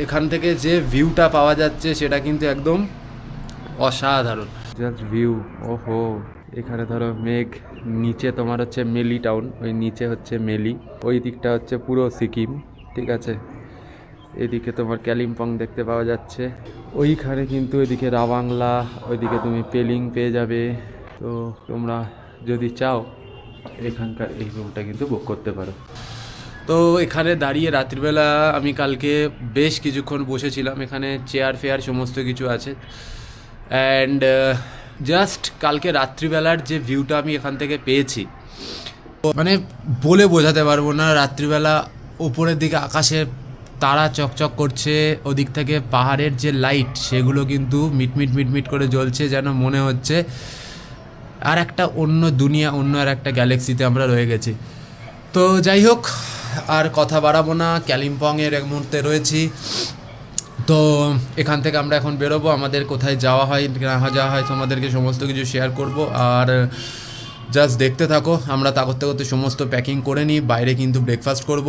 এখান থেকে যে ভিউটা পাওয়া যাচ্ছে সেটা কিন্তু একদম অসাধারণ। জাস্ট ভিউ, ওহো। এখানে ধরো মেঘ, নিচে তোমার হচ্ছে মেলি টাউন, ওই নিচে হচ্ছে মেলি, ওই দিকটা হচ্ছে পুরো সিকিম, ঠিক আছে। এদিকে তোমার কালিম্পং দেখতে পাওয়া যাচ্ছে, ওইখানে কিন্তু এদিকে রাবাংলা, ওইদিকে তুমি পেলিং পেয়ে যাবে। তো তোমরা যদি চাও এখানকার এই রুমটা কিন্তু বুক করতে পারো। তো এখানে দাঁড়িয়ে রাত্রিবেলা আমি কালকে বেশ কিছুক্ষণ বসেছিলাম, এখানে চেয়ার ফেয়ার সমস্ত কিছু আছে। অ্যান্ড জাস্ট কালকে রাত্রিবেলার যে ভিউটা আমি এখান থেকে পেয়েছি, মানে বলে বোঝাতে পারবো না। রাত্রিবেলা উপরের দিকে আকাশে তারা চকচক করছে, ওদিক থেকে পাহাড়ের যে লাইট সেগুলো কিন্তু মিটমিট মিটমিট করে জ্বলছে, যেন মনে হচ্ছে আর একটা অন্য দুনিয়া, অন্য আর একটা গ্যালাক্সিতে আমরা রয়ে গেছি। তো যাই হোক, আর কথা বাড়াবো না, কালিম্পংয়ের এক মুহূর্তে রয়েছি। তো এখান থেকে আমরা এখন বেরোবো, আমাদের কোথায় যাওয়া হয় না যাওয়া হয় তোমাদেরকে সমস্ত কিছু শেয়ার করব। আর জাস্ট দেখতে থাকো, আমরা তা করতে করতে সমস্ত প্যাকিং করে নিই, বাইরে কিন্তু ব্রেকফাস্ট করব।